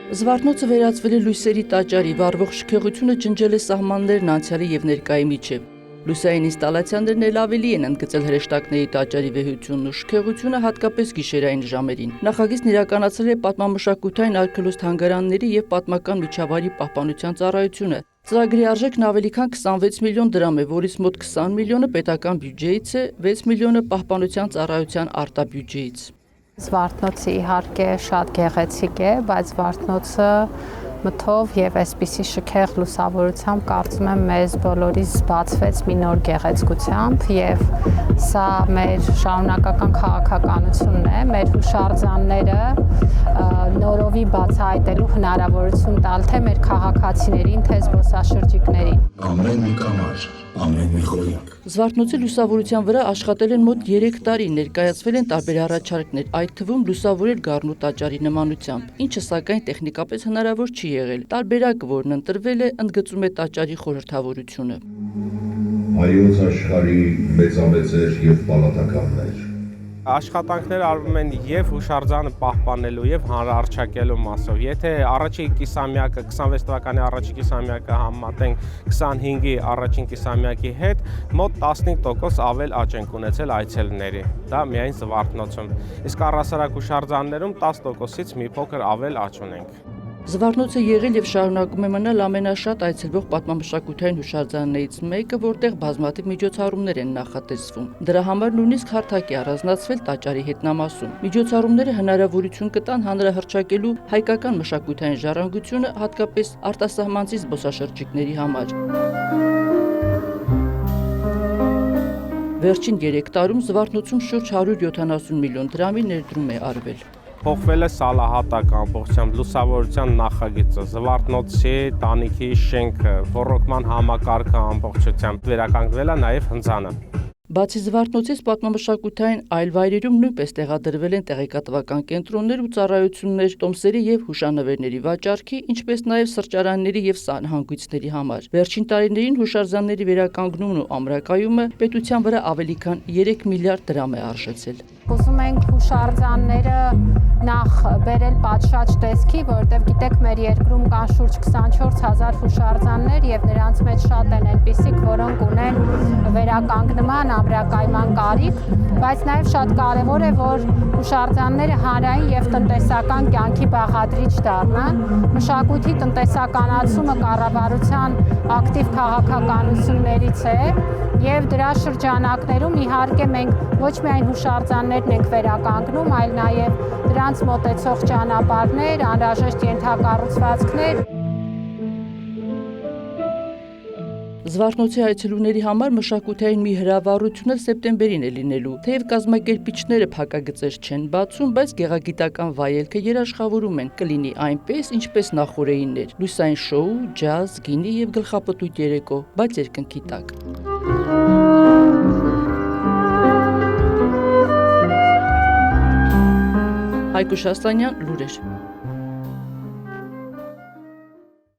Զվարթնոցը վերածվել է լույսերի տաճարի, վառվող շքեղությունը ջնջել է սահմաններն անցյալի և ներկայի միջև։ Լույսային ինստալացիաներն էլ ավելի են ընդգծել հրեշտակների տաճարի վեհությունն ու շքեղությունը հատկապես գիշերային ժամերին։ Նախագիծն իրականացրել է պատմամշակութային արգելոց-թանգարանների և պատմական միջավայրի պահպանության ծառայությունը։ Ծրագրի արժեքն ավելի քան 26 միլիոն դրամ է, որից մոտ 20 միլիոնը պետական բյուջեից է, 6 միլիոնը պահպանության ծառայության արտաբյուջեից։ Զվարթնոցը իհարկե շատ գեղեցիկ է, բայց Զվարթնոցը մթով եւ այսպիսի շքեղ լուսավորությամբ կարծում եմ մեզ բոլորիս զբացվեց մի նոր գեղեցկությամբ եւ սա մեր շարունակական քաղաքականությունն է, մեր հուշարձանները նորովի բացահայտելու հնարավորություն տալ թե մեր քաղաքացիներին, թե զբոսաշրջիկներին։ Ամեն մի կամար, ամեն մի խոյակ։ Զվարթնոցի լուսավորության վրա աշխատել են մոտ 3 տարի, ներկայացվել են տարբեր առաջարկներ, այդ թվում լուսավորել Գառնու տաճարի նմանությամբ, ինչը սակայն տեխնիկապես հնարավոր չի եղել։ Տարբերակը, որն ընտրվել է, ընդգծում է տաճարի խորհրդավորությունը։ Հայոց աշխարհի մեծամեծեր եւ պալատականներ։ Աշխատանքներ արվում են եւ հուշարձանը պահպանելու եւ հանրարչակելու մասով։ Եթե առաջին կիսամյակը 26 թվականի առաջին կիսամյակը համեմատենք 25-ի առաջին կիսամյակի հետ, մոտ 15% ավել աճ ենք ունեցել այցելների։ Դա միայն Զվարթնոցում։ Իսկ առհասարակ հուշարձաններում 10%-ից մի փոքր ավել աճ ունենք։ Զվարթնոցը եղել եւ շարունակում է մնալ ամենաշատ այցելվող պատմամշակութային հուշարձաններից մեկը, որտեղ բազմաթիվ միջոցառումներ են նախատեսվում։ Դրա համար նույնիսկ հարթակ է առանձնացվել տաճարի հետնամասում։ Միջոցառումները հնարավորություն կտան հանրահռչակելու հայկական մշակութային ժառանգությունը, հատկապես արտասահմանցի զբոսաշրջիկների համար։ Վերջին 3 տարում Զվարթնոցում շուրջ 170 միլիոն դրամի ներդրում է արվել։ Փոխվել է սալահատակ ամբողջությամբ լուսավորության նախագիծը, Զվարթնոցի տանիքի շենքը, ռոռոկման համակարգը ամբողջությամբ վերականգնվել է նաև հնձանը։ Բացի Զվարթնոցից պատմամշակութային այլ վայրերում նույնպես տեղադրվել են տեղեկատվական կենտրոններ ու ծառայություններ տոմսերի եւ հուշանվերների վաճառքի, ինչպես նաև սրճարանների եւ սանհանգույցների համար։ Վերջին տարիներին հուշարձանների վերականգնումն ու ամրակայումը պետության վրա ավելի քան 3 միլիարդ դրամ է արժեցել։ Ուզում ենք հուշարձանները նախ բերել պատշաճ տեսքի, որովհետև գիտեք մեր երկրում կան շուրջ 24000 հուշարձաններ եւ նրանց մեջ շատ են այնպիսիք, որոնք ունեն վերականգնման, ամրակայման կարիք, բայց նաեւ շատ կարեւոր է, որ հուշարձանները հանրային եւ տնտեսական կյանքի բաղադրիչ դառնան։ Մշակույթի տնտեսականացումը կառավարության ակտիվ քաղաքականություններից է եւ դրա շրջանակներում իհարկե մենք ոչ միայն հուշարձաններն ենք վերականգնում, այլ նաեւ դրանց մոտեցող ճանապարհներ, անհրաժեշտ ենթակառուցվածքներ։ Զվարթնոցի այցելուների համար մշակութային մի հրավառություն էլ սեպտեմբերին է լինելու։ Թեև կազմակերպիչները փակագծեր չեն բացում, բայց գեղագիտական վայելքը երաշխավորում են, կլինի այնպես, ինչպես նախօրեիններ՝ լուսային շոու, ջազ, գինի եւ գլխապտույտ երեկո, բայց երկնքի տակ։ Հայկուշ Ասլանյան, լուրեր։